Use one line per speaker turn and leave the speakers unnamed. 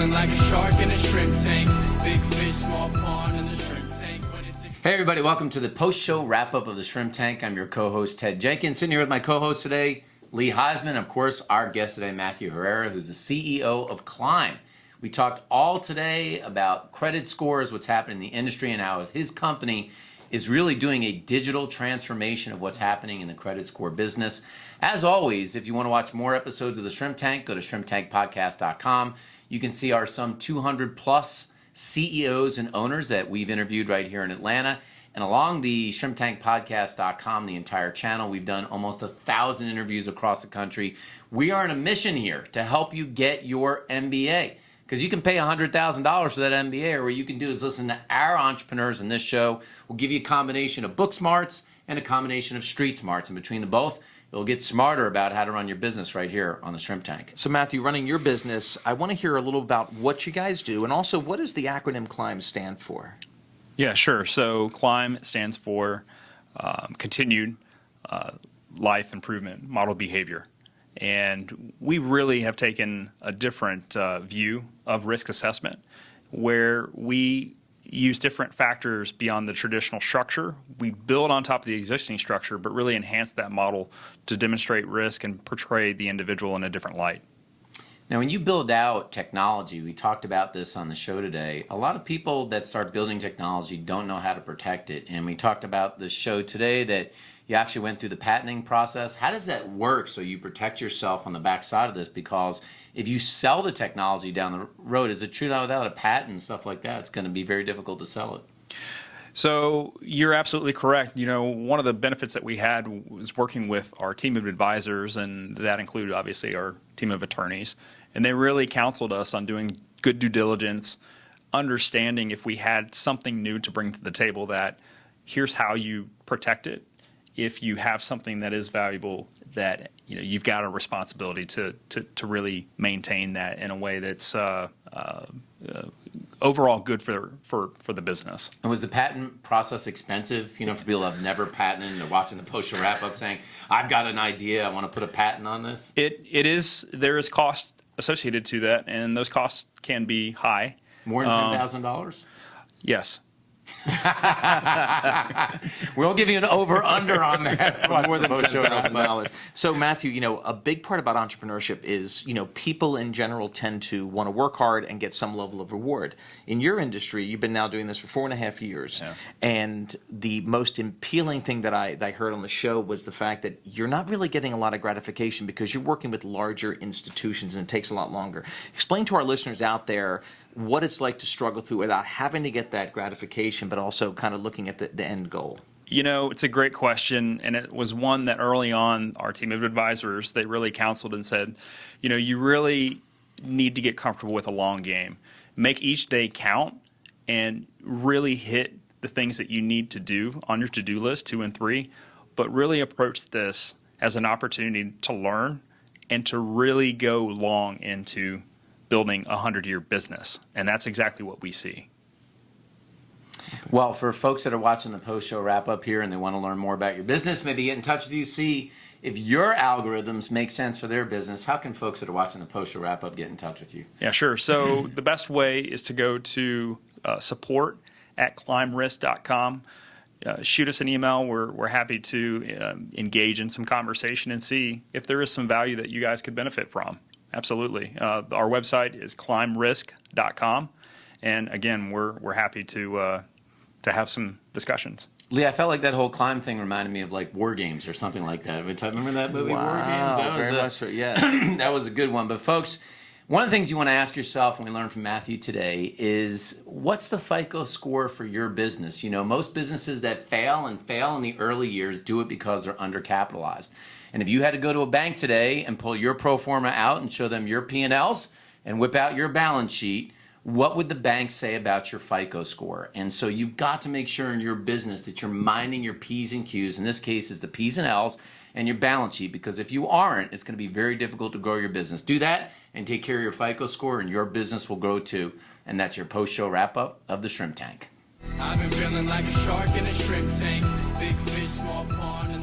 feeling like a shark in a shrimp tank. Big fish, small pond in the shrimp tank.
Hey everybody, welcome to the post-show wrap-up of the Shrimp Tank. I'm your co-host Ted Jenkins, sitting here with my co-host today, Lee Heisman. Of course, our guest today, Matthew Herrera, who's the CEO of Climb. We talked all today about credit scores, what's happening in the industry, and how his company is really doing a digital transformation of what's happening in the credit score business. As always, if you want to watch more episodes of the Shrimp Tank, go to shrimptankpodcast.com. You can see our some 200 plus CEOs and owners that we've interviewed right here in Atlanta. And along the shrimptankpodcast.com, the entire channel, we've done almost 1,000 interviews across the country. We are on a mission here to help you get your MBA. Because you can pay $100,000 for that MBA, or what you can do is listen to our entrepreneurs in this show. We'll give you a combination of book smarts and a combination of street smarts. And between the both, you'll get smarter about how to run your business right here on the Shrimp Tank.
So Matthew, running your business, I want to hear a little about what you guys do, and also what does the acronym CLIMB stand for?
Yeah, sure. So CLIMB stands for Continued Life Improvement Model Behavior. And we really have taken a different view of risk assessment, where we use different factors beyond the traditional structure. We build on top of the existing structure, but really enhance that model to demonstrate risk and portray the individual in a different light.
Now, when you build out technology, we talked about this on the show today, a lot of people that start building technology don't know how to protect it. And we talked about the show today that you actually went through the patenting process. How does that work so you protect yourself on the backside of this? Because if you sell the technology down the road, is it true that without a patent and stuff like that, it's going to be very difficult to sell it?
So you're absolutely correct. You know, one of the benefits that we had was working with our team of advisors, and that included obviously our team of attorneys. And they really counseled us on doing good due diligence, understanding if we had something new to bring to the table, that here's how you protect it. If you have something that is valuable, that you've got a responsibility to really maintain that in a way that's overall good for the business.
And was the patent process expensive? For people that have never patented and they're watching the post-show wrap-up saying, I've got an idea, I want to put a patent on this?
It is. There is cost associated to that, and those costs can be high.
More than $10,000?
Yes.
We'll give you an over-under on that.
More than $10,000. So Matthew, a big part about entrepreneurship is, people in general tend to want to work hard and get some level of reward. In your industry, you've been now doing this for 4.5 years.
Yeah.
And the most appealing thing that I heard on the show was the fact that you're not really getting a lot of gratification because you're working with larger institutions and it takes a lot longer. Explain to our listeners out there what it's like to struggle through without having to get that gratification, but also kind of looking at the end goal.
It's a great question, and it was one that early on our team of advisors, they really counseled and said, you really need to get comfortable with a long game. Make each day count and really hit the things that you need to do on your to-do list, 2 and 3, but really approach this as an opportunity to learn and to really go long into building a 100-year business. And that's exactly what we see.
Well, for folks that are watching the post-show wrap-up here and they want to learn more about your business, maybe get in touch with you, see if your algorithms make sense for their business. How can folks that are watching the post-show wrap-up get in touch with you?
Yeah, sure. So the best way is to go to support@climberisk.com. Shoot us an email. We're happy to engage in some conversation and see if there is some value that you guys could benefit from. Absolutely. Our website is climberisk.com, and again, we're happy to have some discussions.
Lee, I felt like that whole climb thing reminded me of like War Games or something like that. Remember that movie,
Wow,
War Games?
very much so, yes.
That was a good one. But folks, one of the things you want to ask yourself, and we learned from Matthew today, is what's the FICO score for your business? Most businesses that fail in the early years do it because they're undercapitalized. And if you had to go to a bank today and pull your pro forma out and show them your P&Ls and whip out your balance sheet, what would the bank say about your FICO score? And so you've got to make sure in your business that you're minding your P's and Q's. In this case, is the P's and L's and your balance sheet, because if you aren't, it's going to be very difficult to grow your business. Do that and take care of your FICO score, and your business will grow too. And that's your post-show wrap-up of the Shrimp Tank.
I've been feeling like a shark in a shrimp tank. Big fish, small pond.